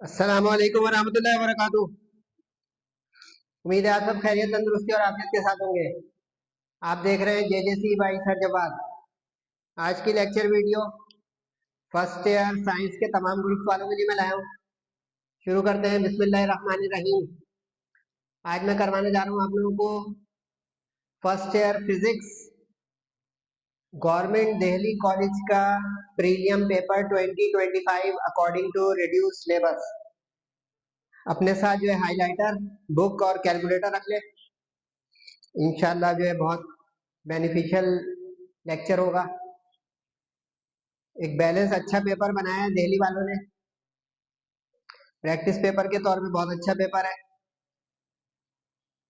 अस्सलाम वालेकुम वरहमतुल्लाहि वबरकातुहू। उम्मीद है आप सब खैरियत तंदुरुस्ती और आफियत के साथ होंगे। आप देख रहे हैं जेजेसी बाई सरजबाद। आज की lecture video first year science के तमाम ग्रुप वालों के लिए मैं लाया हूँ। शुरू करते हैं बिस्मिल्लाहिर्रहमानिर्रहीम। आज मैं करवाने जा रहा हूँ आप लोगों को first year physics government Delhi college का prelim paper 2025 according to reduce syllabus. अपने साथ जो है हाइलाइटर, बुक और कैलकुलेटर रख ले। इंशाल्लाह जो है बहुत बेनिफिशियल लेक्चर होगा। एक बैलेंस अच्छा पेपर बनाया है दिल्ली वालों ने। प्रैक्टिस पेपर के तौर पे बहुत अच्छा पेपर है।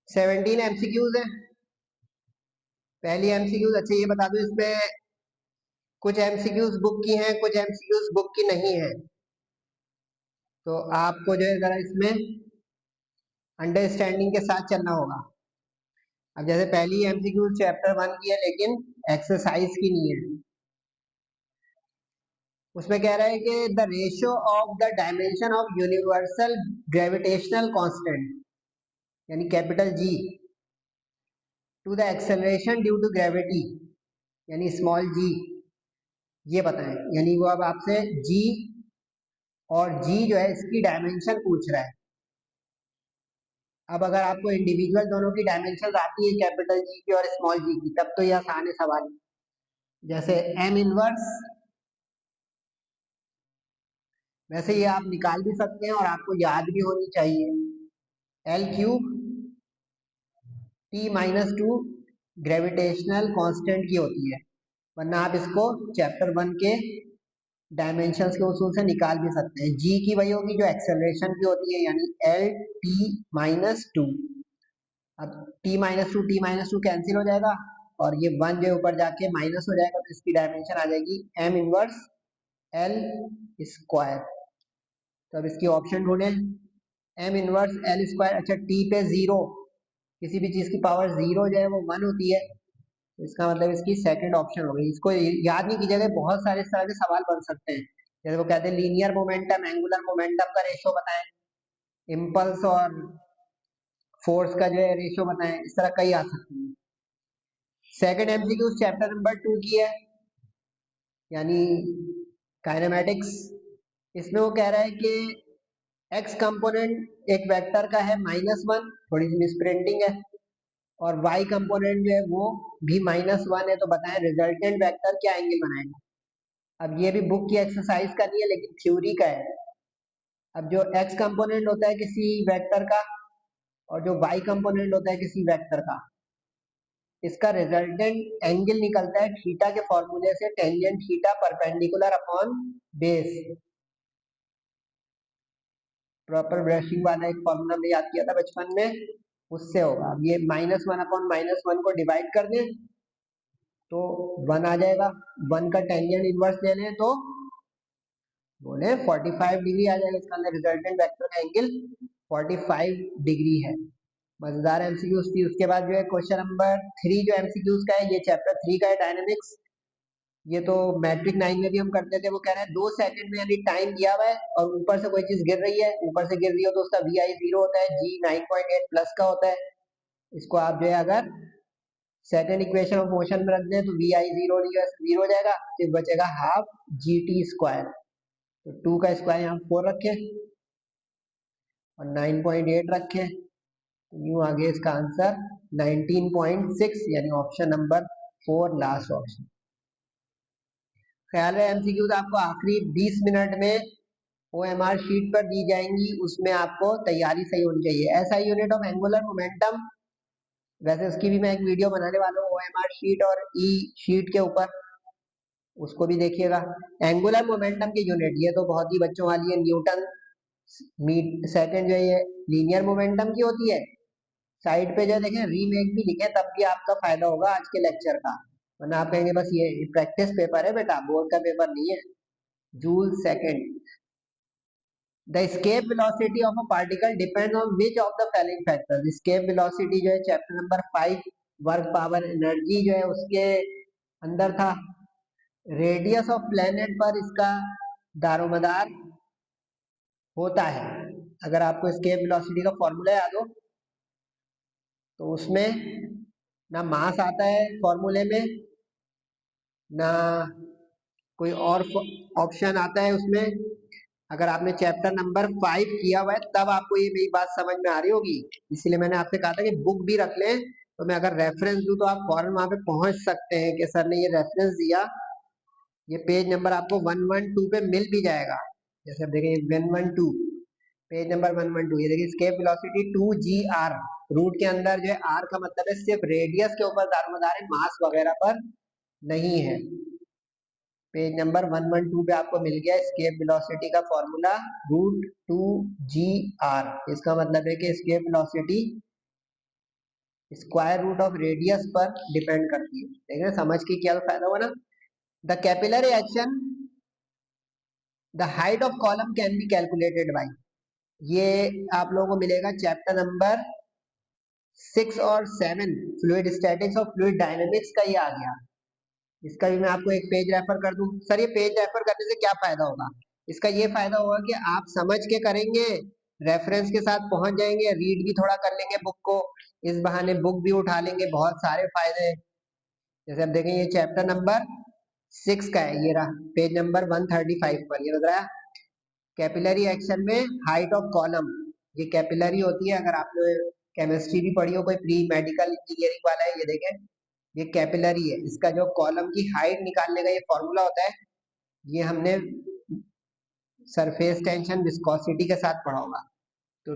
17 एमसीक्यूज है। पहली एमसीक्यूज अच्छा ये बता दो, इसमें कुछ एमसीक्यूज बुक की हैं, कुछ एमसीक्यूज बुक की नहीं है, तो आपको जो है जरा इसमें अंडरस्टैंडिंग के साथ चलना होगा। अब जैसे पहली एमसीक्यूज चैप्टर 1 की है लेकिन एक्सरसाइज की नहीं है। उसमें कह रहा है कि the ratio of the dimension of universal gravitational constant यानी capital G to the acceleration due to gravity यानी स्मॉल जी, ये बताएं। यानी वो अब आपसे जी और जी जो है इसकी डायमेंशन पूछ रहा है। अब अगर आपको इंडिविजुअल दोनों की डायमेंशन आती है कैपिटल जी की और स्मॉल जी की, तब तो ये आसान है सवाल। जैसे एम इनवर्स, वैसे ये आप निकाल भी सकते हैं और आपको याद भी होनी चाहिए। L cube T-2 gravitational constant की होती है, वरना आप इसको चैप्टर 1 के डायमेंशंस के उसूल से निकाल भी सकते हैं। जी की वही होगी जो एक्सेलरेशन की होती है, यानी L-T-2। अब T-2 कैंसिल हो जाएगा और ये 1 जो ऊपर जाके माइनस हो जाएगा, तो इसकी डायमेंशन आ जाएगी M इनवर्स L स्क्वायर। तो अब इसकी ऑप्शन ढूंढे। M इनवर्स L स्क्वायर, अच्छा T पे 0, किसी भी चीज की पावर 0 जो है वो 1 होती है, इसका मतलब इसकी सेकंड ऑप्शन हो गई। इसको याद नहीं कीजिएगा, बहुत सारे इस तरह के सवाल बन सकते हैं। जैसे वो कहते हैं लीनियर मोमेंटम एंगुलर मोमेंटम का रेशियो बताएं, इम्पल्स और फोर्स का जो है रेशियो बताएं, इस तरह कई आ सकते हैं। सेकंड एमसीक्यू चैप्टर नंबर 2 की है, यानी काइनेमेटिक्स। इसमें वो कह रहा है कि एक्स कंपोनेंट एक वेक्टर का है -1, थोड़ी सी मिसप्रिंटिंग है, और y कंपोनेंट जो है वो भी -1 है, तो बताएं रिजल्टेंट वेक्टर क्या एंगल बनाएगा। अब ये भी बुक की एक्सरसाइज का नहीं है लेकिन थ्योरी का है। अब जो x कंपोनेंट होता है किसी वेक्टर का और जो y कंपोनेंट होता है किसी वेक्टर का, इसका रिजल्टेंट एंगल निकलता है थीटा के फॉर्मूले से, tangent theta perpendicular upon base. Proper brushing वाला एक फॉर्मूला में याद किया था बचपन में, उससे होगा। अब ये -1 अपॉन -1 को डिवाइड कर दें तो 1 आ जाएगा। 1 का टेंजेंट इनवर्स ले लें तो बोले 45 डिग्री आ जाएगा। इसका अंदर रिजल्टेंट वेक्टर का एंगल 45 डिग्री है। मजेदार एमसीक्यूज थी। उसके बाद जो है क्वेश्चन नंबर 3 जो एमसीक्यूज का है, ये चैप्टर 3 का है डायनेमिक्स। ये तो मैट्रिक 9 में भी हम करते थे। वो कह रहे हैं 2 सेकंड में यानी टाइम दिया हुआ है और ऊपर से कोई चीज गिर रही है, ऊपर से गिर रही हो तो उसका वी आई 0 होता है, जी 9.8 प्लस का होता है। इसको आप जो है अगर सेकंड इक्वेशन ऑफ मोशन में रख दें तो वी आई 0 जीरो हो जाएगा, फिर बचेगा हाफ जी टी स्क्वायर। तो 2 का स्क्वायर यहाँ 4 रखें और 9.8 रखें, तो यूं आगे इसका आंसर 19.6 यानी ऑप्शन नंबर 4 लास्ट ऑप्शन। ख्याल है एमसीक्यूज आपको आखिरी 20 मिनट में ओएमआर शीट पर दी जाएंगी, उसमें आपको तैयारी सही होनी चाहिए। SI unit of angular momentum, वैसे उसकी भी मैं एक वीडियो बनाने वाला हूँ ओएमआर शीट और ई शीट के ऊपर, उसको भी देखिएगा। एंगुलर मोमेंटम की यूनिट ये तो बहुत ही बच्चों वाली है, न्यूटन सेकंड जो है ये लीनियर मोमेंटम की होती है। साइड पे जो देखें रीमेक भी लिखे तब भी आपका फायदा होगा आज के लेक्चर का, वरना आप कहेंगे बस ये प्रैक्टिस पेपर है बेटा, बोर्ड का पेपर नहीं है। Joule second, the escape velocity of a particle depends on which of the following factors। escape velocity जो है chapter number 5 work power energy जो है उसके अंदर था। रेडियस ऑफ प्लेनेट पर इसका दारोमदार होता है। अगर आपको एस्केप वेलोसिटी का फॉर्मूला याद हो तो उसमें ना मास आता है फॉर्मूले में, ना कोई और ऑप्शन आता है उसमें। अगर आपने चैप्टर नंबर 5 किया हुआ है तब आपको ये मेरी बात समझ में आ रही होगी। इसीलिए मैंने आपसे कहा था कि बुक भी रख लें, तो मैं अगर रेफरेंस दूं तो आप फौरन वहां पे पहुंच सकते हैं कि सर ने ये रेफरेंस दिया। ये पेज नंबर आपको 112 पे मिल भी जाएगा। जैसे आप देखें 112, पेज नंबर 112, ये देखिए escape velocity 2 g r। Root के अंदर जो है r का मतलब है सिर्फ रेडियस के ऊपर दारोमदार है, मास वगैरह पर नहीं है। पेज नंबर 112 पे आपको मिल गया स्केप वेलोसिटी का फॉर्मूला √2 g r। इसका मतलब है कि escape velocity square root of radius पर डिपेंड करती है। देख रहे हैं, समझ के क्या फायदा हुआ ना। The capillary action, the height of column can be calculated by, ये आप लोगों को मिलेगा चैप्टर नंबर 6 और 7, फ्लूइड स्टैटिक्स और फ्लूइड डायनेमिक्स का ये आ गया। इसका भी मैं आपको एक पेज रेफर कर दूं। सर ये पेज रेफर करने से क्या फायदा होगा? इसका ये फायदा होगा कि आप समझ के करेंगे, रेफरेंस के साथ पहुंच जाएंगे, रीड भी थोड़ा कर लेंगे बुक को, इस बहाने बुक भी उठा लेंगे, बहुत सारे फायदे हैं। जैसे आप देखें ये चैप्टर नंबर 6 का है, ये रहा पेज नंबर 135 पर, ये बताया कैपिलरी एक्शन में हाइट ऑफ कॉलम। ये कैपिलरी होती है, अगर आपने केमिस्ट्री भी पढ़ी हो, कोई प्री मेडिकल इंजीनियरिंग वाला है, ये देखें ये कैपिलरी है, इसका जो कॉलम की हाइट निकालने का ये फॉर्मूला होता है, ये हमने सरफेस टेंशन विस्कोसिटी के साथ पढ़ा होगा। तो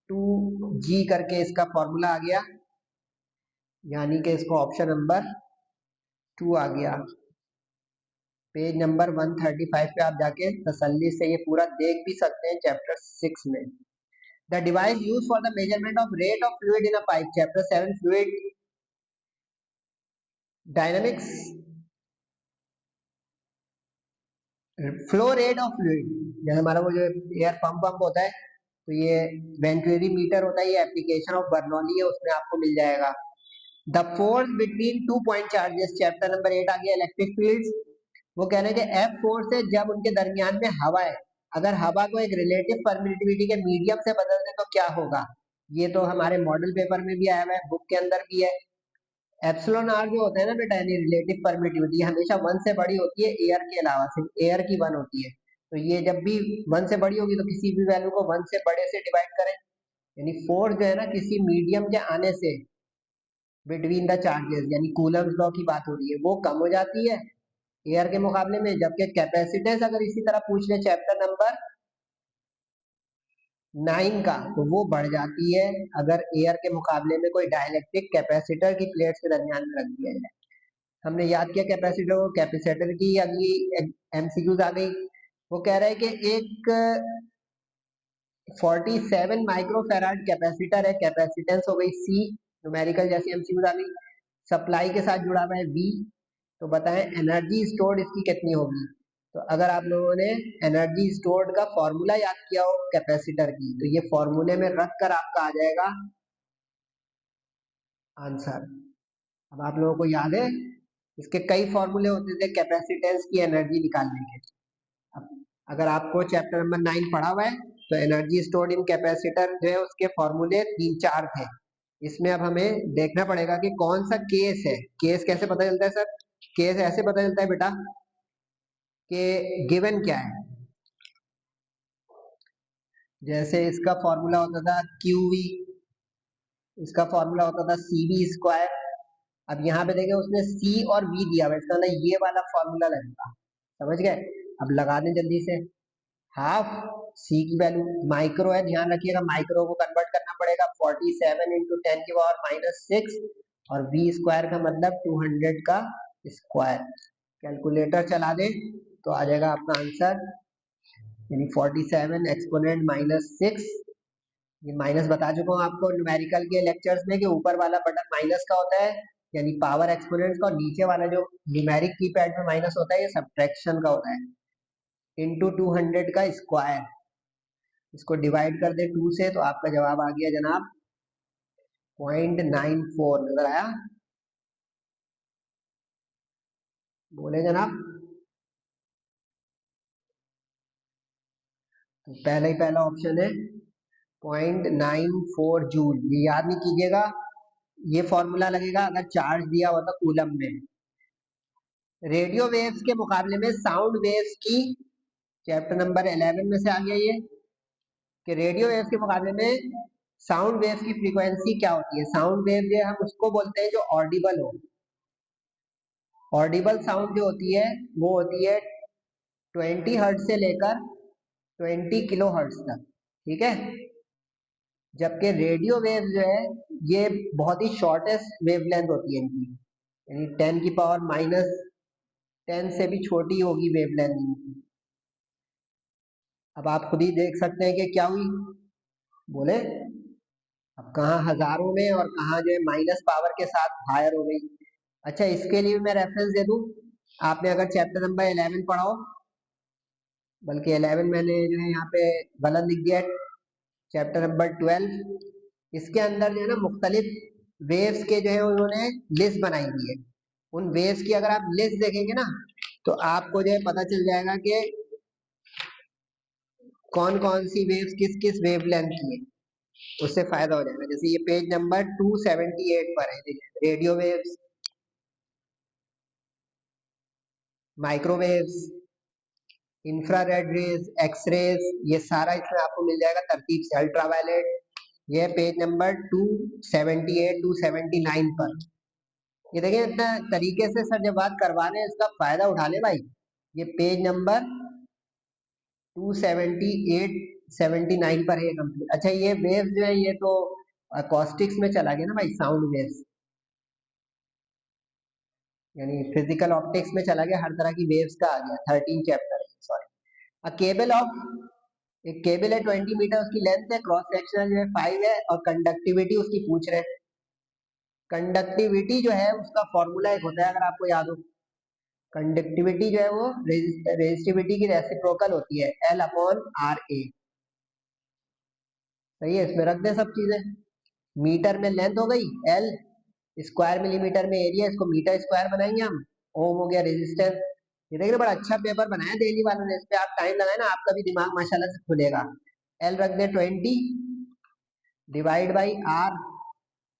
2g करके इसका फॉर्मूला आ गया, यानी कि इसको ऑप्शन नंबर 2 आ गया। पेज नंबर 135 पे आप जाके तसल्ली से ये पूरा देख भी सकते हैं चैप्टर 6 में। The device use for the measurement of rate of fluid in a pipe, chapter 7 fluid dynamics, flow rate of fluid. जैसे हमारा वो जो एयर पंप पंप होता है, तो ये वेंटुरी मीटर होता है, ये एप्लीकेशन ऑफ बर्नौली है, उसमें आपको मिल जाएगा। The force between 2 point charges, chapter number 8 आ गया इलेक्ट्रिक फील्ड्स। वो कह रहे हैं कि एफ फोर्स है जब उनके दरमियान में हवा है, अगर हवा को एक रिलेटिव परमिटिविटी के मीडियम से बदल दे तो क्या होगा। ये तो हमारे मॉडल पेपर में भी आया हुआ है, बुक के अंदर भी है। एप्सिलॉन आर जो होता है ना बेटा, यानी रिलेटिव परमिटिविटी, हमेशा 1 से बड़ी होती है एयर के अलावा, सिर्फ एयर की 1 होती है। तो ये जब भी 1 से बड़ी होगी तो किसी भी वैल्यू को 1 से बड़े से डिवाइड करें, यानी फोर्स जो है ना किसी मीडियम के आने से बिटवीन द चार्जेस, यानी कूलम्स लॉ की बात हो रही है, वो कम हो जाती है एयर के मुकाबले में। जबकि कैपेसिटेंस अगर इसी तरह पूछ ले चैप्टर नंबर 9 का, तो वो बढ़ जाती है अगर एयर के मुकाबले में कोई डाइलेक्ट्रिक कैपेसिटर की प्लेट्स के दरमियान में रख दिया जाए। हमने याद किया कैपेसिटर को, कैपेसिटर की अगली एमसीक्यूज आ गई। वो कह रहा है कि एक 47 माइक्रोफेराड कैपेसिटर है, कैपेसिटेंस हो गई सी, न्यूमेरिकल जैसी एमसीक्यूज आ गई। सप्लाई के साथ जुड़ा हुआ है वी, तो बताएं एनर्जी स्टोर्ड इसकी कितनी होगी। तो अगर आप लोगों ने एनर्जी स्टोर्ड का फॉर्मूला याद किया हो कैपेसिटर की, तो ये फॉर्मूले में रख कर आपका आ जाएगा आंसर। अब आप लोगों को याद है इसके कई फॉर्मूले होते थे कैपेसिटेंस की एनर्जी निकालने के। अब अगर आपको चैप्टर नंबर 9 पढ़ा हुआ है तो एनर्जी स्टोर्ड इन कैपेसिटर जो है उसके फॉर्मूले 3-4 थे। इसमें अब हमें देखना पड़ेगा कि कौन सा केस है। केस कैसे पता चलता है सर? केस ऐसे पता चलता है बेटा कि गिवन क्या है। जैसे इसका फॉर्मूला होता था QV, इसका फॉर्मूला होता था CV स्क्वायर। अब यहाँ पे देखें उसने C और V दिया हुआ है, इसका मतलब ये वाला फॉर्मूला लगेगा। समझ गए? अब लगा दें जल्दी से। हाफ C की वैल्यू माइक्रो है, ध्यान रखिएगा माइक्रो को कन्वर्ट करना पड़ेगा, 47 इंटू 10⁻⁻6, और V स्क्वायर का मतलब 200 का स्क्वायर। कैलकुलेटर चला दें तो आ जाएगा आपका आंसर, यानी 47 एक्सपोनेंट -6। ये माइनस बता चुका हूँ आपको न्यूमेरिकल के लेक्चर्स में कि ऊपर वाला बटन माइनस का होता है, यानी पावर एक्सपोनेंट्स का, और नीचे वाला जो न्यूमेरिक कीपैड में माइनस होता है ये सब्ट्रैक्शन का होता है। इंटू 200 का स्क्वायर, इसको डिवाइड कर दे 2 से तो आपका जवाब आ गया जनाब 0.94। नजर आया? बोले जनाब। पहला ही पहला ऑप्शन है 0.94 जूल। ये याद नहीं कीजिएगा, ये फॉर्मूला लगेगा अगर चार्ज दिया हुआ था कूलम में। रेडियो वेव्स के मुकाबले में साउंड वेव्स की, चैप्टर नंबर 11 में से आ गया ये, कि रेडियो वेव्स के मुकाबले में साउंड वेव्स की फ्रीक्वेंसी क्या होती है। साउंड वेव जो हम उसको बोलते हैं जो ऑडिबल हो। ऑडिबल साउंड जो होती है वो होती है 20 हर्ट्ज से लेकर 20 किलो हर्ट्ज तक, ठीक है। जबकि रेडियो वेव जो है ये बहुत ही शॉर्टेस्ट वेवलेंथ होती है इनकी, यानी 10⁻⁻10 से भी छोटी होगी वेवलेंथ इनकी। अब आप खुद ही देख सकते हैं कि क्या हुई, बोले अब कहाँ हजारों में और कहाँ जो है माइनस पावर के साथ हायर हो गई। अच्छा, इसके लिए मैं रेफरेंस दे दूं, आपने अगर चैप्टर नंबर 11 पढ़ा हो, बल्कि 11 मैंने जो है यहाँ पे गलत लिख दिया, चैप्टर नंबर 12, इसके अंदर जो है ना मुख्तलिफ वेव्स के जो है उन्होंने लिस्ट बनाई हुई है। उन वेव्स की अगर आप लिस्ट देखेंगे ना तो आपको जो है पता चल जाएगा कि कौन कौन सी वेव्स किस किस वेवलेंथ की है, उससे फायदा हो जाएगा। जैसे ये पेज नंबर 278 पर है, radio waves, microwaves, infrared rays, x rays, ये सारा इसमें आपको मिल जाएगा तरतीब से। अल्ट्रावायलेट, ये पेज नंबर 278 279 पर। ये देखिए इतना तरीके से सर जब बात करवा रहे हैं इसका फायदा उठा ले भाई। ये पेज नंबर 278 79 पर है कंप्लीट। अच्छा, ये वेव्स जो है ये तो अकॉस्टिक्स में चला गया ना भाई, साउंड वेव्स, यानी फिजिकल ऑप्टिक्स में चला गया, हर तरह की वेव्स का आ गया। 13 चैप्टर है, सॉरी। अ केबल ऑफ, एक केबल है 20 मीटर उसकी लेंथ है, क्रॉस सेक्शनल जो है 5 है, और कंडक्टिविटी उसकी पूछ रहे हैं। कंडक्टिविटी जो है उसका फॉर्मूला एक होता है अगर आपको याद हो, कंडक्टिविटी जो है वो रेजिस्टिविटी की रेसिप्रोकल होती है, L/RA। सही है, इसमें रख दे सब चीजें। मीटर में लेंथ हो गई L, स्क्वायर मिलीमीटर में एरिया, इसको मीटर स्क्वायर बनाएंगे हम। ओम हो गया रेजिस्टेंस। ये देखिए बड़ा अच्छा पेपर बनाया दिल्ली वालों ने, इस पे आप टाइम लगाए ना आपका भी दिमाग माशाल्लाह से खुलेगा। L रख दे 20 डिवाइड बाई R,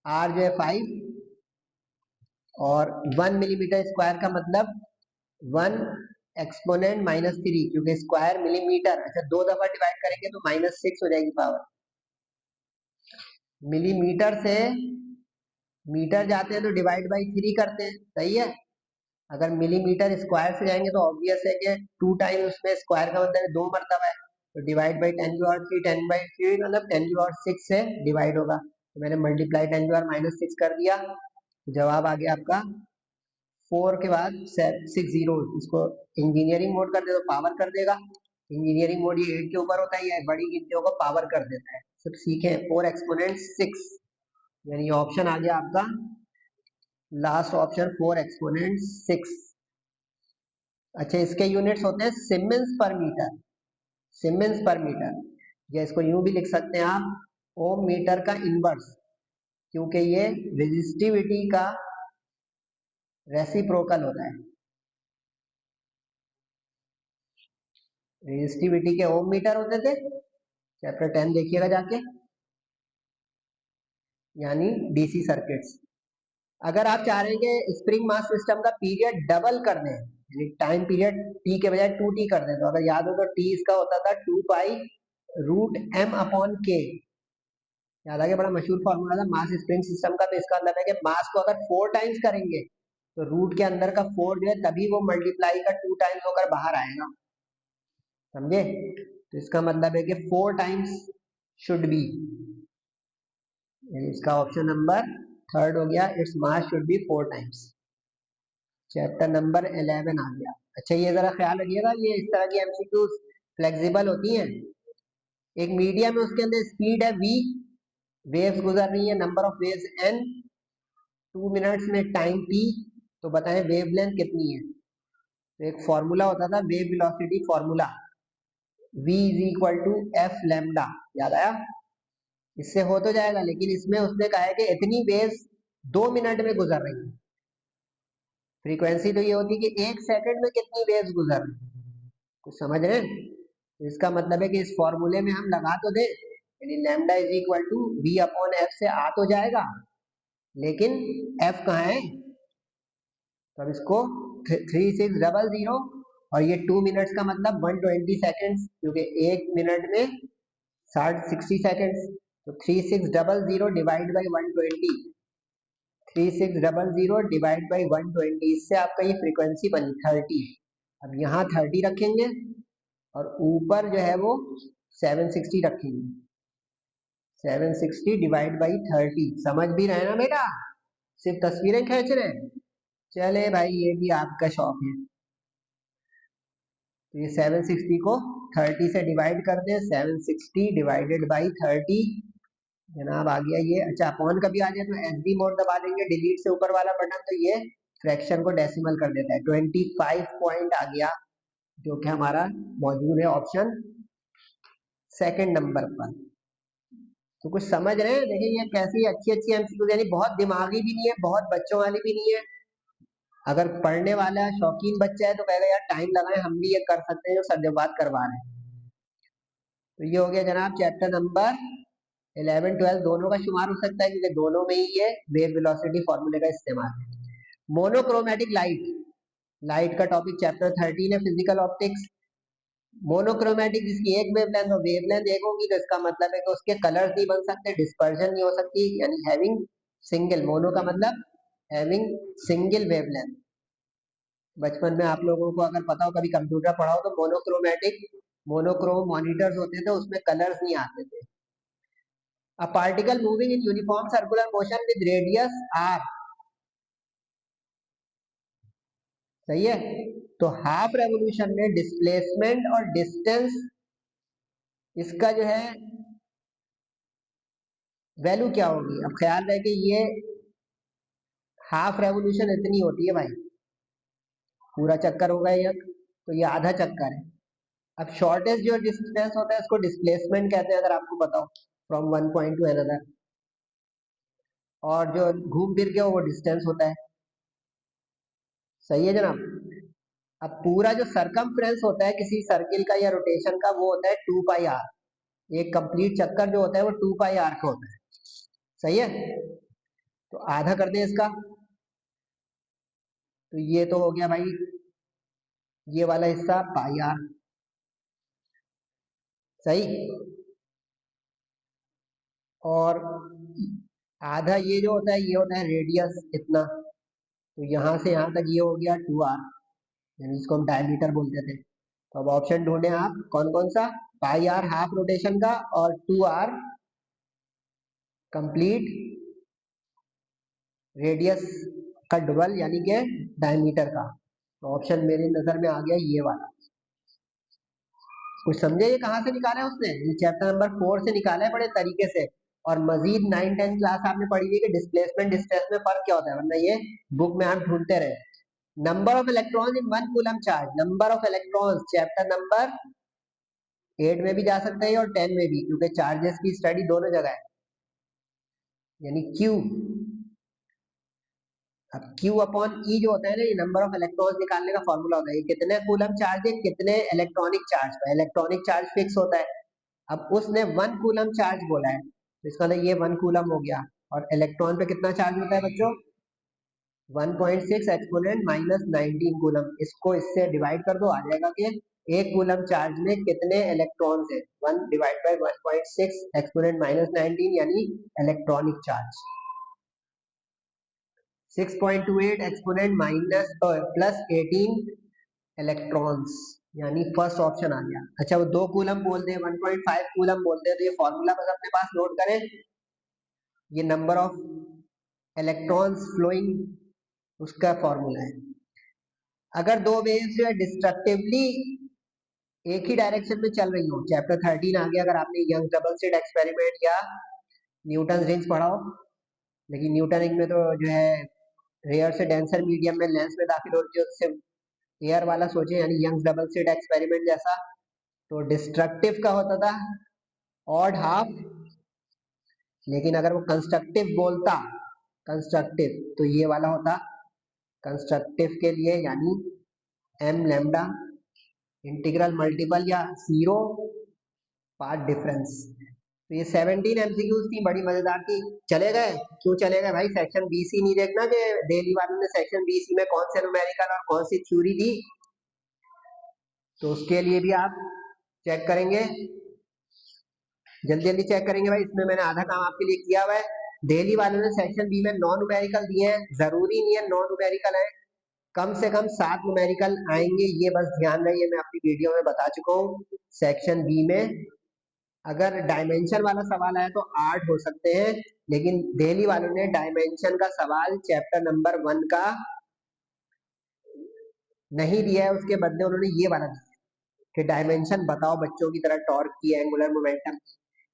R जो है 5, और 1 मिलीमीटर स्क्वायर का मतलब 1 एक्सपोनेंट -3, क्योंकि स्क्वायर मिलीमीटर। अच्छा, 2 दफा डिवाइड करेंगे तो -6 हो जाएगी पावर। मिलीमीटर से मीटर जाते हैं तो डिवाइड बाई 3 करते हैं, सही है। अगर मिलीमीटर स्क्वायर से जाएंगे तो ऑब्वियस है कि 2 टाइम उसमें स्क्वायर का मतलब 2 मरतबा है, तो डिवाइड बाई 10⁻³ 10/3 मतलब 10⁻6 से डिवाइड होगा, तो मैंने मल्टीप्लाई 10⁻⁻6 कर दिया, जवाब आ गया आपका 4 के बाद 6 जीरो। इसको इंजीनियरिंग मोड कर दे तो पावर कर देगा। इंजीनियरिंग मोड ये 8 के ऊपर होता है, ये बड़ी गिनतियों को पावर कर देता है। सब सीखे 4 एक्सपोनेंट 6, यानी ऑप्शन आ गया आपका लास्ट ऑप्शन 4 एक्सपोनेंट 6। अच्छा, इसके यूनिट्स होते हैं सीमेंस पर मीटर, सीमेंस पर मीटर, या इसको यूं भी लिख सकते हैं आप ओम मीटर का इनवर्स, क्योंकि ये रेजिस्टिविटी का रेसिप्रोकल होता है। रेजिस्टिविटी के ओम मीटर होते थे, चैप्टर 10 देखिएगा जाके, यानी डीसी सर्किट्स। अगर आप चाह रहे हैं कि स्प्रिंग मास सिस्टम का पीरियड डबल कर दें, यानी टाइम पीरियड टी के बजाय 2t कर दें, तो अगर याद हो तो टी इसका होता था 2π√m/k। याद आ गया, बड़ा मशहूर फॉर्मूला था मास स्प्रिंग सिस्टम का। तो इसका मतलब है कि मास को अगर 4 टाइम्स करेंगे तो रूट के अंदर का 4 जो है तभी वो मल्टीप्लाई का 2 टाइम्स होकर बाहर आएगा, समझे। तो इसका मतलब है कि 4 टाइम्स शुड बी, इसका ऑप्शन नंबर थर्ड हो गया, its mass should be 4 times. Chapter number 11 आ गया। अच्छा, ये जरा ख्याल रखिएगा, ये इस तरह की एमसीक्यूज फ्लेक्सिबल होती हैं। एक मीडियम है, उसके अंदर स्पीड है v, वेव्स गुजर रही है, number of waves n, 2 minutes में टाइम t, तो बताएं वेवलेंथ कितनी है। तो एक फॉर्मूला होता था wave velocity formula, v is equal to f lambda, याद आया। इससे हो तो जाएगा, लेकिन इसमें उसने कहा है कि इतनी वेव्स 2 मिनट में गुजर रही है। फ्रीक्वेंसी तो ये होती है कि 1 सेकंड में कितनी वेव्स गुजर रही है, कुछ समझ रहे हैं। तो इसका मतलब है कि इस फॉर्मूले में हम लगा तो दे, यानी lambda is equal to v upon f से आ तो जाएगा, लेकिन एफ कहाँ है, तो अब इसको 3600 और ये 2 मिनट्स का मतलब 120 सेकेंड्स, क्योंकि 1 मिनट में 60 सेकेंड्स। तो 3600 डिवाइड बाई 120, 3600 डिवाइड बाई 120, इससे आपका ये फ्रीक्वेंसी बनी 30। अब यहाँ 30 रखेंगे और ऊपर जो है वो 760 रखेंगे। 760 डिवाइड बाई 30, समझ भी रहे ना बेटा, सिर्फ तस्वीरें खींच रहे हैं। चले भाई, ये भी आपका शौक है। तो ये 760 को 30 से डिवाइड कर दें, 760 डिवाइडेड बाई 30 जनाब आ गया ये। अच्छा, अपॉन कभी आ जाए तो एस डी मोड दबा देंगे, डिलीट से ऊपर वाला बटन, तो ये फ्रैक्शन को डेसिमल कर देता है। 25 पॉइंट आ गया, जो कि हमारा मौजूद है ऑप्शन सेकंड नंबर पर। तो कुछ समझ रहे हैं? देखिए ये कैसी अच्छी अच्छी एमसीक्यू, यानी बहुत दिमागी भी नहीं है, बहुत बच्चों वाली भी नहीं है। अगर पढ़ने वाला शौकीन बच्चा है तो कहेगा यार टाइम लगाए, हम भी ये कर सकते हैं जो सर जो बात करवा रहे हैं। तो ये हो गया जनाब चैप्टर नंबर 11 12 दोनों का शुमार हो सकता है, क्योंकि दोनों में ही ये वेव वेलोसिटी फॉर्मूले का इस्तेमाल है। मोनोक्रोमेटिक लाइट, लाइट का टॉपिक चैप्टर 13 है, फिजिकल ऑप्टिक्स। मोनोक्रोमेटिक जिसकी एक वेवलेंथ और वेवलेंथ एक होगी, तो इसका मतलब है कि उसके कलर्स नहीं बन सकते, डिस्पर्जन नहीं हो सकती, यानी हैविंग सिंगल, मोनो का मतलब हैविंग सिंगल वेवलेंथ। बचपन में आप लोगों को अगर पता हो, कभी कंप्यूटर पढ़ाओ, तो मोनोक्रोमेटिक मोनोक्रोम मॉनिटर्स होते थे, उसमें कलर्स नहीं आते थे। A particle moving in uniform circular motion with radius r, सही है। तो हाफ रेवोल्यूशन में डिस्प्लेसमेंट और डिस्टेंस, इसका जो है वैल्यू क्या होगी? अब ख्याल रहे कि ये हाफ रेवोल्यूशन इतनी होती है भाई, पूरा चक्कर होगा ये, तो ये आधा चक्कर है। अब शॉर्टेस्ट जो डिस्टेंस होता है उसको डिस्प्लेसमेंट कहते हैं, अगर आपको बताओ, from one point two another. और जो घूम फिर के वो डिस्टेंस होता है, सही है जनाब। अब पूरा जो सरकमफ्रेंस होता है किसी सर्किल का या रोटेशन का, वो होता है 2 पाई आर। एक कंप्लीट चक्कर जो होता है वो 2 पाई आर का होता है, सही है। तो आधा कर दें इसका, तो ये तो हो गया भाई ये वाला हिस्सा पाई आर, सही। और आधा ये जो होता है ये होता है रेडियस इतना, तो यहाँ से यहाँ तक ये हो गया 2 आर, यानी इसको हम डायमीटर बोलते थे। तो अब ऑप्शन ढूंढे आप कौन कौन सा, पाई आर हाफ रोटेशन का और 2 आर कंप्लीट रेडियस का डबल, यानी कि डायमीटर का। तो ऑप्शन मेरी नजर में आ गया ये वाला। कुछ समझे ये कहाँ से निकाला है उसने? ये चैप्टर नंबर 4 से निकाला है बड़े तरीके से। और मजीद 9 10 क्लास आपने पढ़ी थी कि डिस्प्लेसमेंट डिस्टेंस में फर्क क्या होता है, वरना ये बुक में आप ढूंढते रहे। Number of electron in 1 coulomb charge, number of electrons chapter number 8 में भी जा सकते हैं और 10 में भी, क्योंकि चार्जेस की स्टडी दोनों जगह है, यानी क्यू। अब Q अपॉन E जो होता है ना, ये नंबर ऑफ इलेक्ट्रॉन्स निकालने का फॉर्मूला होता है। ये कितने कूलम चार्ज है, कितने इलेक्ट्रॉनिक चार्ज है। इलेक्ट्रॉनिक चार्ज फिक्स होता है। अब उसने 1 कूलम चार्ज बोला है, तो इसका मतलब ये 1 कूलम हो गया। और इलेक्ट्रॉन पे कितना चार्ज होता है बच्चों? 1.6 एक्सपोनेंट माइनस 19 कूलम। इसको इससे डिवाइड कर दो, आ जाएगा कि 1 कूलम चार्ज में कितने इलेक्ट्रॉन्स है, 1 डिवाइड बाई 1.6 एक्सपोनेंट माइनस 19, यानी electronic charge. 6.28 exponent minus plus 18 electrons, यानी फर्स्ट ऑप्शन आ गया। अच्छा, वो 2 कूलम बोलते हैं, 1.5 कूलम बोलते हैं, तो ये फॉर्मूला बस अपने पास नोट करें। ये नंबर ऑफ इलेक्ट्रॉन्स फ्लोइंग उसका फॉर्मूला है। अगर दो वेव्स जो है डिस्ट्रक्टिवली एक ही डायरेक्शन में चल रही हो, चैप्टर 13 आ गया, अगर आपने यंग डबल स्लिट एक्सपेरिमेंट या न्यूटन रिंग्स पढ़ा हो, लेकिन न्यूटन रिंग में तो जो है रेयर से डेंसर मीडियम में लेंस में दाखिल होती है, उससे एयर वाला सोचे, यानी यंग डबल स्लिट एक्सपेरिमेंट जैसा। तो डिस्ट्रक्टिव का होता था ऑड हाफ, लेकिन अगर वो कंस्ट्रक्टिव बोलता, कंस्ट्रक्टिव, तो ये वाला होता कंस्ट्रक्टिव के लिए, यानी एम लैम्डा इंटीग्रल मल्टीपल या जीरो पार्ट डिफरेंस। तो ये 17 एमसीक्यूज थी, बड़ी मजेदार थी। चले गए? क्यों चले गए भाई? सेक्शन बीसी नहीं देखना कि डेली वालों ने सेक्शन बीसी में कौन से न्यूमेरिकल और कौन सी थ्योरी दी? तो उसके लिए भी आप चेक करेंगे, जल्दी जल्दी चेक करेंगे भाई। इसमें मैंने आधा काम आपके लिए किया हुआ है। डेली वालों ने सेक्शन बी में 9 न्यूमेरिकल दिए हैं, जरूरी नहीं है 9 न्यूमेरिकल है, कम से कम 7 न्यूमेरिकल आएंगे, ये बस ध्यान रहिए। मैं अपनी वीडियो में बता चुका हूँ। सेक्शन बी में अगर डायमेंशन वाला सवाल आया तो 8 हो सकते हैं, लेकिन डेली वालों ने डायमेंशन का सवाल चैप्टर नंबर 1 का नहीं दिया है, उसके बदले उन्होंने ये वाला दिया कि डायमेंशन बताओ बच्चों की तरह टॉर्क की, एंगुलर मोमेंटम।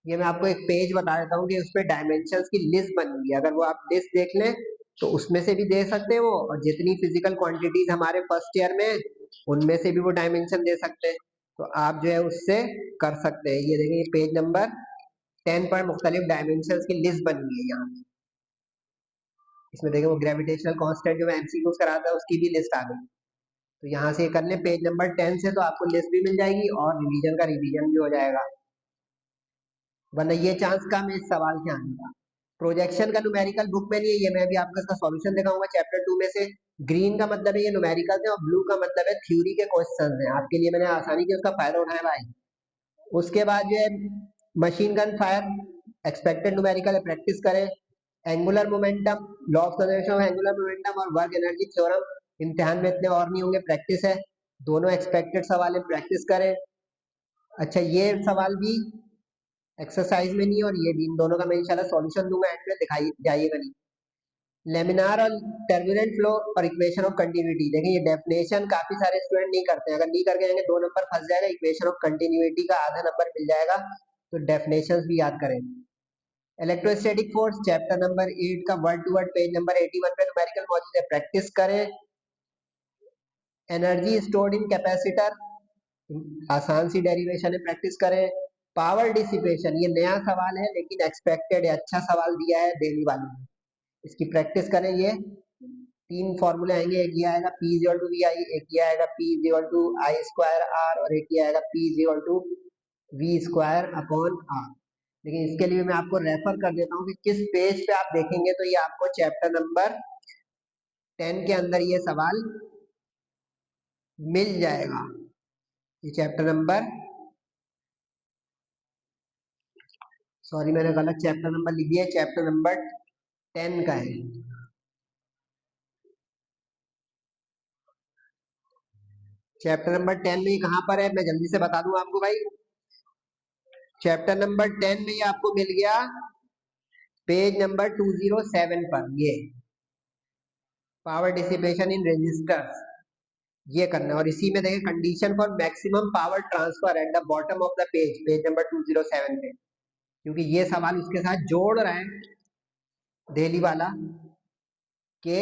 ये मैं आपको एक पेज बता देता हूँ कि उस पर डायमेंशंस की लिस्ट बनी हुई है, अगर वो आप लिस्ट देख लें तो उसमें से भी दे सकते हैं वो, और जितनी फिजिकल क्वांटिटीज हमारे फर्स्ट ईयर में उनमें से भी वो डायमेंशन दे सकते हैं। तो आप जो है उससे कर सकते हैं। ये देखिए पेज नंबर 10 पर मुख्तलिफ डायमेंशंस की लिस्ट बनी हुई है यहाँ पे। इसमें देखिए वो ग्रेविटेशनल कांस्टेंट जो मैं एमसीक्यूज करा था उसकी भी लिस्ट आ गई। तो यहाँ से कर लें पेज नंबर 10 से, तो आपको लिस्ट भी मिल जाएगी और रिवीजन का रिवीजन भी हो जाएगा, वरना ये चांस कम है इस सवाल के आने का। प्रोजेक्शन का न्यूमेरिकल बुक में नहीं है, ये मैं भी आपको इसका सॉल्यूशन दिखाऊंगा चैप्टर 2 में से। ग्रीन का मतलब है ये न्यूमेरिकल है और ब्लू का मतलब है थ्योरी के क्वेश्चन है। आपके लिए मैंने आसानी से उसका फायदा उठाया भाई। उसके बाद जो है machine gun fire, expected numerical है, प्रैक्टिस करें। Angular momentum, law of conservation of angular momentum और वर्क एनर्जी थ्योरम, इम्तिहान में इतने और नहीं होंगे, प्रैक्टिस है। दोनों एक्सपेक्टेड सवाल है, प्रैक्टिस करें। अच्छा ये सवाल भी एक्सरसाइज में नहीं है और ये भी, इन दोनों का मैं इंशाल्लाह सॉल्यूशन दूंगा एंड में, दिखाई जाइएगा नहीं। लेमिनार और टर्बुलेंट फ्लो और इक्वेशन ऑफ कंटिन्यूटी, देखिए ये डेफिनेशन काफी सारे स्टूडेंट नहीं करते हैं, अगर नहीं करके जाएंगे 2 नंबर फंस जाएगा, इक्वेशन ऑफ कंटिन्यूटी का आधा नंबर मिल जाएगा। तो डेफिनेशंस भी याद करें। इलेक्ट्रोस्टैटिक फोर्स चैप्टर नंबर 8 का word to word page number 81 पे न्यूमेरिकल मौजूद है, प्रैक्टिस करें। एनर्जी स्टोर्ड इन कैपेसिटर, आसान सी डेरिवेशन है, प्रैक्टिस करें। पावर डिसिपेशन, ये नया सवाल है लेकिन एक्सपेक्टेड है, अच्छा सवाल दिया है डेली वाले ने, इसकी प्रैक्टिस करें। ये 3 फॉर्मूले आएंगे, एक ये आएगा P equal to v i, एक ये आएगा P equal to i square r, और एक ये आएगा P equal to v square upon r. लेकिन इसके लिए मैं आपको रेफर कर देता हूँ कि किस पेज पे आप देखेंगे तो ये आपको चैप्टर नंबर 10 के अंदर ये सवाल मिल जाएगा। ये चैप्टर नंबर, सॉरी मैंने गलत चैप्टर नंबर लिख दिया, चैप्टर नंबर 10 का है। चैप्टर नंबर 10 में ये कहाँ पर है, मैं जल्दी से बता दूं आपको भाई। चैप्टर नंबर 10 में ये आपको मिल गया पेज नंबर 207 पर, ये पावर डिसिपेशन इन रेजिस्टर्स, ये करना है। और इसी में देखिए condition for maximum power transfer at the bottom of the page, page number 207 पे, क्योंकि ये सवाल उसके साथ जोड़ रहे हैं डेली वाला के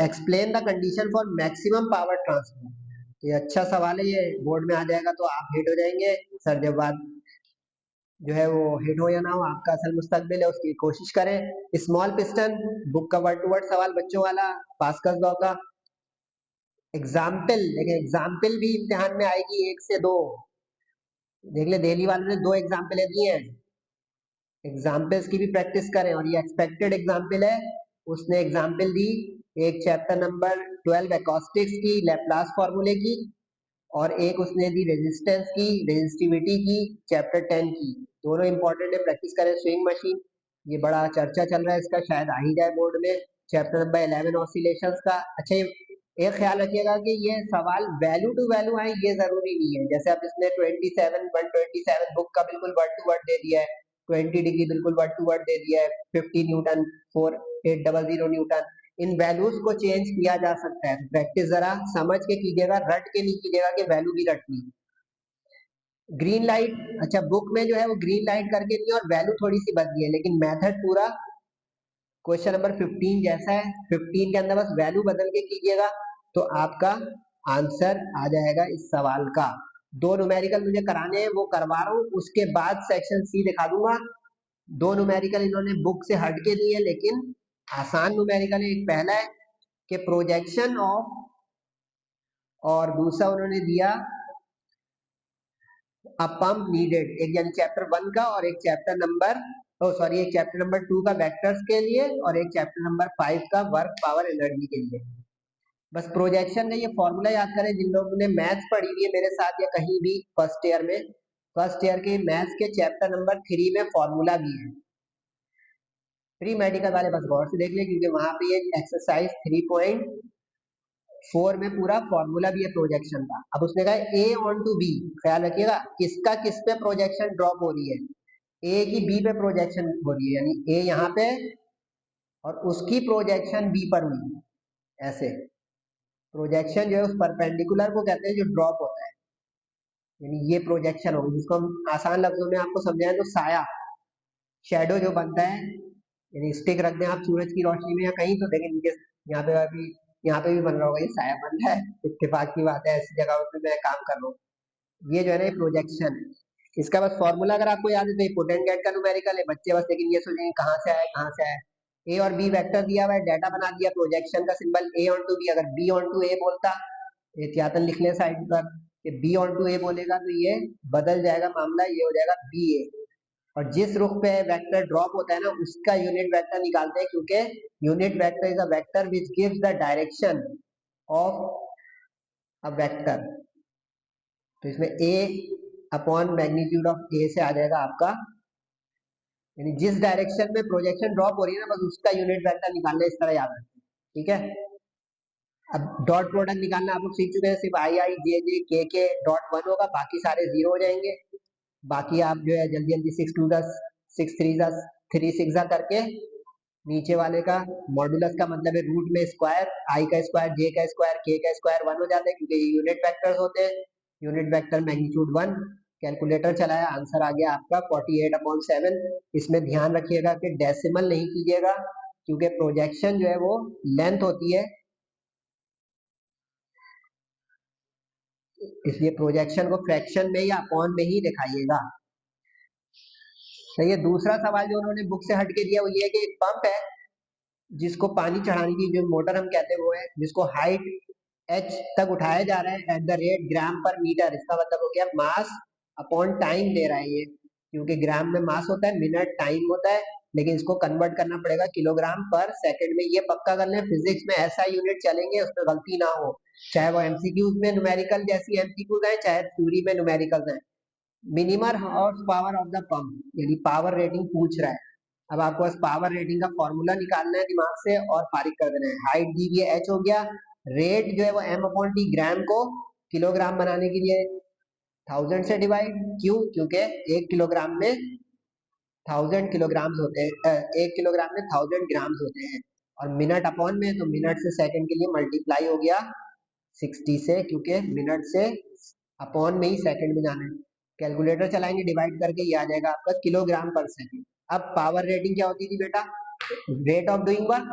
explain the condition for maximum power transfer. ये अच्छा सवाल है, ये बोर्ड में आ जाएगा तो आप हिट हो जाएंगे सर। जब बात जो है वो हिट हो या ना हो, आपका असल मुस्तकबिल है, उसकी कोशिश करें। स्मॉल पिस्टन, बुक का वर्ड टू वर्ड सवाल बच्चों वाला, पास्कल लॉ का एग्जाम्पल, लेकिन एग्जाम्पल भी इम्तिहान में आएगी 1 से 2। देख ले डेली वालों ने 2 एग्जाम्पल दिए हैं, एग्जाम्पल्स की भी प्रैक्टिस करें। और ये एक्सपेक्टेड एग्जाम्पल है, उसने एग्जाम्पल दी एक चैप्टर नंबर 12 एकॉस्टिक्स की लैप्लास फॉर्मूले की, और एक उसने दी रेजिस्टेंस की, रेजिस्टिविटी की, चैप्टर 10 की। दोनों इंपॉर्टेंट है, प्रैक्टिस करें। स्विंग मशीन, ये बड़ा चर्चा चल रहा है इसका, शायद आ ही जाए बोर्ड में, चैप्टर नंबर 11 ऑसिलेशंस का। अच्छा एक ख्याल रखिएगा कि ये सवाल वैल्यू टू वैल्यू आए ये जरूरी नहीं है, जैसे आप इसने 127 बुक का बिल्कुल वर्ड टू वर्ड दे दिया है, 20 डिग्री बिल्कुल वर्ड टू वर्ड दे दिया है, 50 न्यूटन 4800 न्यूटन, इन वैल्यूज को चेंज किया जा सकता है। प्रैक्टिस जरा समझ के कीजिएगा, रट के नहीं कीजिएगा कि वैल्यू भी रटनी। ग्रीन लाइट, अच्छा बुक में जो है वो ग्रीन लाइट करके दी और वैल्यू थोड़ी सी बदली है, लेकिन मेथड पूरा क्वेश्चन नंबर 15 जैसा है। 15 के अंदर बस वैल्यू बदल के कीजिएगा तो आपका आंसर आ जाएगा इस सवाल का। 2 न्यूमेरिकल मुझे कराने हैं, वो करवा रहा हूँ, उसके बाद सेक्शन सी दिखा दूंगा। 2 न्यूमेरिकल इन्होंने बुक से हट के दिए, लेकिन आसान न्यूमेरिकल है। एक पहला है कि प्रोजेक्शन ऑफ, और दूसरा उन्होंने दिया अ पंप नीडेड, एक यानी चैप्टर 1 का और एक चैप्टर नंबर एक चैप्टर नंबर 2 का वेक्टर्स के लिए और एक चैप्टर नंबर 5 का वर्क पावर एनर्जी के लिए। बस प्रोजेक्शन का ये फॉर्मूला याद करें, जिन लोगों ने मैथ्स पढ़ी हुई है मेरे साथ या कहीं भी फर्स्ट ईयर के मैथ्स के चैप्टर नंबर 3 में फॉर्मूला भी है। प्री मेडिकल वाले बस गौर से देख ले, क्योंकि वहां पे ये एक्सरसाइज 3.4 में पूरा फॉर्मूला भी है प्रोजेक्शन का। अब उसने कहा ए ऑन टू बी, ख्याल रखिएगा किसका किस पे प्रोजेक्शन ड्रॉप हो रही है, ए की बी पे प्रोजेक्शन हो रही है, यानी ए यहाँ पे और उसकी प्रोजेक्शन बी पर हुई है। ऐसे प्रोजेक्शन जो है उस परपेंडिकुलर को कहते हैं जो ड्रॉप होता है, यानी ये प्रोजेक्शन होगी, जिसको हम आसान लफ्जों में आपको समझाएं तो साया, शेडो जो बनता है, यानी स्टिक रख दें आप सूरज की रोशनी में या कहीं तो देखें नीचे, यहाँ पे अभी यहाँ पे भी बन रहा होगा, ये साया बन रहा है, इत्तेफाक की बात है, ऐसी जगह पे मैं काम कर रहा हूँ। ये जो है ना प्रोजेक्शन है। इसका बस फॉर्मूला अगर आपको याद है तो ये पुट एंड गेट का न्यूमेरिकल है, बच्चे बस लेकिन ये सोचेंगे कहाँ से आया कहाँ से आया। ए और बी वेक्टर दिया हुआ है, डाटा बना दिया, प्रोजेक्शन का symbol a on to b, अगर बी ऑन टू ए बोलता, एहतियातन लिख ले साइड पर कि बी ऑन टू ए बोलेगा तो ये बदल जाएगा मामला, ये हो जाएगा बी ए। और जिस रुख पे वेक्टर ड्रॉप होता है ना उसका यूनिट वेक्टर निकालते हैं, क्योंकि unit vector is a vector which gives the direction of a vector. तो इसमें ए अपॉन मैग्नीट्यूड ऑफ ए से आ जाएगा आपका, यानी जिस डायरेक्शन में प्रोजेक्शन ड्रॉप हो रही है ना बस उसका यूनिट वेक्टर निकालना, इस तरह याद रखें, ठीक है। अब डॉट प्रोडक्ट निकालना आप लोग सीख चुके हैं, सिर्फ आई आई जे के डॉट 1 होगा, बाकी सारे जीरो हो जाएंगे। बाकी आप जो है जल्दी जल्दी 6 2 10 6 3 3 6 करके नीचे वाले का मॉडुलस का मतलब है रूट में स्क्वायर, आई का स्क्वायर, जे का स्क्वायर, के का स्क्वायर 1 हो जाता है, क्योंकि ये यूनिट वेक्टर्स होते हैं। यूनिट वेक्टर मैग्नीट्यूड 1, कैलकुलेटर चलाया, आंसर आ गया आपका 48/7। इसमें ध्यान रखिएगा कि डेसिमल नहीं कीजिएगा, क्योंकि प्रोजेक्शन जो है वो लेंथ होती है, इसलिए प्रोजेक्शन को फ्रैक्शन में या अपॉन में ही दिखाइएगा। तो ये दूसरा सवाल जो उन्होंने बुक से हट के दिया वो ये है कि एक पंप है जिसको पानी चढ़ाने की जो मोटर हम कहते हैं वो है, जिसको हाइट h तक उठाया जा रहा है एट द रेट ग्राम पर मीटर। इसका मतलब हो गया मास अपॉन टाइम ले रहा है ये, क्योंकि ग्राम में मास होता है, मिनट टाइम होता है, लेकिन इसको कन्वर्ट करना पड़ेगा किलोग्राम पर सेकंड में। ये पक्का कर लें, फिजिक्स में ऐसा यूनिट चलेंगे उसमें गलती ना हो, चाहे वो एमसीक्यूज में न्यूमेरिकल जैसी एमसीक्यूज है, चाहे थ्योरी में न्यूमेरिकल है। Minimum horse power of the pump, यानी पावर रेटिंग पूछ रहा है। अब आपको बस पावर रेटिंग का फॉर्मूला निकालना है दिमाग से और फारिग कर देना है। हाइट दी गई एच हो गया, रेट जो है वो एम अपॉन टी, ग्राम को किलोग्राम बनाने के लिए 1000 से डिवाइड, क्यों, क्योंकि 1 किलोग्राम में 1000 किलोग्राम होते हैं, 1 किलोग्राम में 1000 ग्राम होते हैं। और मिनट अपॉन में तो मिनट से सेकंड के लिए मल्टीप्लाई हो गया 60 से, क्योंकि मिनट से अपॉन में ही सेकंड में जाना है। कैलकुलेटर चलाएंगे, डिवाइड करके ये आ जाएगा आपका किलोग्राम पर सेकंड। अब पावर रेटिंग क्या होती थी बेटा, rate of doing work,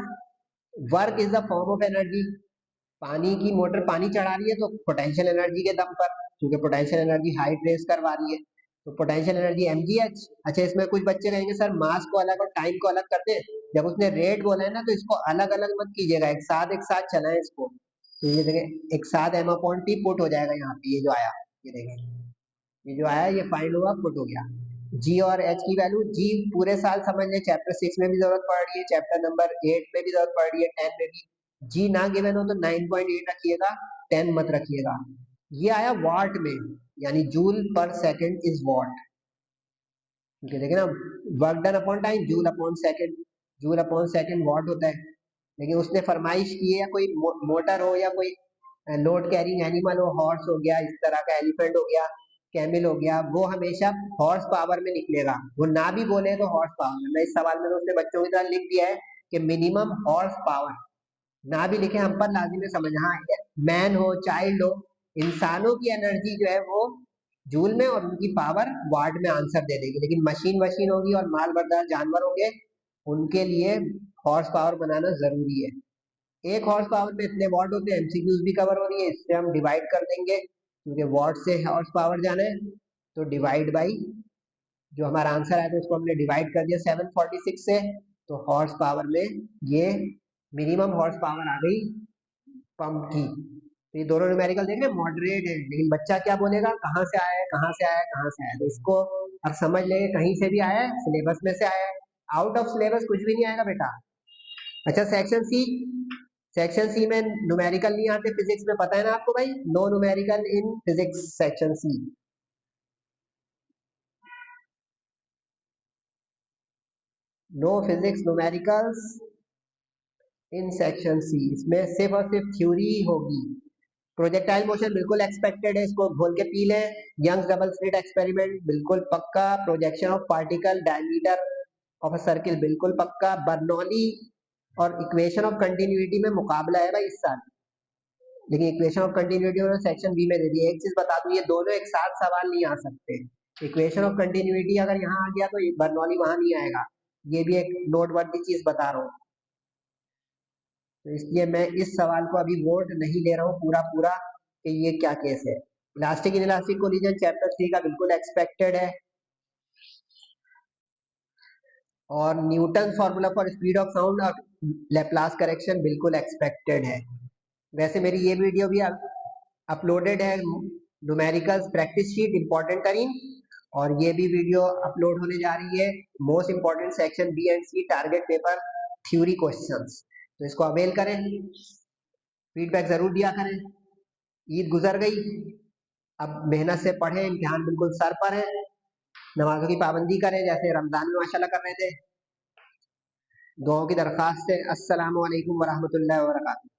work is the form of energy. पानी की मोटर पानी चढ़ा रही है तो पोटेंशियल एनर्जी के दम पर, क्योंकि पोटेंशियल एनर्जी हाइट रेस करवा रही है, तो पोटेंशियल एनर्जी mgh। अच्छा, इसमें कुछ बच्चे कहेंगे सर मास को अलग और टाइम को अलग करते हैं। जब उसने रेट बोला है ना तो इसको अलग अलग मत कीजिएगा, एक साथ चलाएं इसको। तो ये देखें एक साथ m अपॉन टी पुट हो जाएगा यहाँ पे, ये जो आया, ये देखें ये जो आया ये फाइंड हुआ पुट हो गया। जी और एच की वैल्यू, जी पूरे साल समझ लें, चैप्टर 6 में भी जरूरत पड़ रही है, चैप्टर नंबर 8 में भी जरूरत पड़ रही है, 10 में भी। जी ना गिवन हो तो 9.8 रखिएगा, 10 मत रखिएगा। ये आया वाट में, यानी जूल पर सेकंड इज वाट, ठीक है, देखिए ना, work done upon time joule upon second, joule upon second watt होता है। लेकिन उसने फरमाइश की है या कोई मोटर हो या कोई लोड कैरिंग एनिमल हो, हॉर्स हो गया, इस तरह का एलिफेंट हो गया, कैमिल हो गया, वो हमेशा हॉर्स पावर में निकलेगा। वो ना भी बोले तो हॉर्स पावर में। मैं इस सवाल में तो उसने बच्चों की तरह लिख दिया है कि मिनिमम हॉर्स पावर, ना भी लिखे हम पर लाजिम है समझ। हाँ, मैन हो चाइल्ड हो, इंसानों की एनर्जी जो है वो जूल में और उनकी पावर वाट में आंसर दे देगी, लेकिन मशीन वशीन होगी और माल बर्दार जानवर होंगे, उनके लिए हॉर्स पावर बनाना जरूरी है। एक हॉर्स पावर में इतने वॉट होते हैं, एमसीक्यूज भी कवर हो रही है, इससे हम डिवाइड कर देंगे, क्योंकि वॉट से हॉर्स पावर जाना है, तो डिवाइड बाई जो हमारा आंसर आया था उसको हमने डिवाइड कर दिया 746 से, तो हॉर्स पावर में ये मिनिमम हॉर्स पावर आ गई पंप की। तो ये दोनों न्यूमेरिकल देख रहे हैं मॉडरेट है, लेकिन बच्चा क्या बोलेगा कहाँ से आया है, कहाँ से आया है, कहाँ से आया है। तो इसको अब समझ लेंगे कहीं से भी आया है, सिलेबस में से आया है। आउट ऑफ सिलेबस कुछ भी नहीं आएगा बेटा। अच्छा सेक्शन सी, सेक्शन सी में न्यूमेरिकल नहीं आते फिजिक्स में, पता है ना आपको भाई, no numerical in physics section c. No physics numericals in section c, इसमें सिर्फ और सिर्फ थ्योरी होगी। प्रोजेक्टाइल मोशन बिल्कुल एक्सपेक्टेड है, इसको घोल के पी लें। यंग्स डबल स्लिट एक्सपेरिमेंट बिल्कुल पक्का। Projection of particle diameter of a circle बिल्कुल पक्का। बर्नौली और इक्वेशन ऑफ कंटिन्यूटी में मुकाबला है भाई इस साल, लेकिन इक्वेशन ऑफ कंटिन्यूटी उन्होंने सेक्शन बी में दे दी है। एक चीज बता दूं, ये दोनों एक साथ सवाल नहीं आ सकते। इक्वेशन ऑफ कंटिन्यूटी अगर यहाँ आ गया तो बर्नौली वहां नहीं आएगा। ये भी एक नोटवर्दी चीज बता रहा हूँ। तो इसलिए मैं इस सवाल को अभी वोट नहीं ले रहा हूँ पूरा पूरा कि ये क्या केस है। Elastic in elastic collision chapter 3 का बिल्कुल एक्सपेक्टेड है। और Newton formula for speed of sound और लेप्लास करेक्शन बिल्कुल एक्सपेक्टेड है। वैसे मेरी ये वीडियो भी अपलोडेड है, न्यूमेरिकल्स प्रैक्टिस शीट इंपॉर्टेंट करीन, और ये भी वीडियो अपलोड होने जा रही है, most important section b and c target paper theory questions. तो इसको अवेल करें, फीडबैक जरूर दिया करें। ईद गुजर गई, अब मेहनत से पढ़ें, इम्तिहान बिल्कुल सर पर है। नमाजों की पाबंदी करें जैसे रमजान में माशाल्लाह कर रहे थे। दुआओं की दरख्वास्त है। अस्सलाम वालेकुम वरहमतुल्लाहि वबरकातुहू।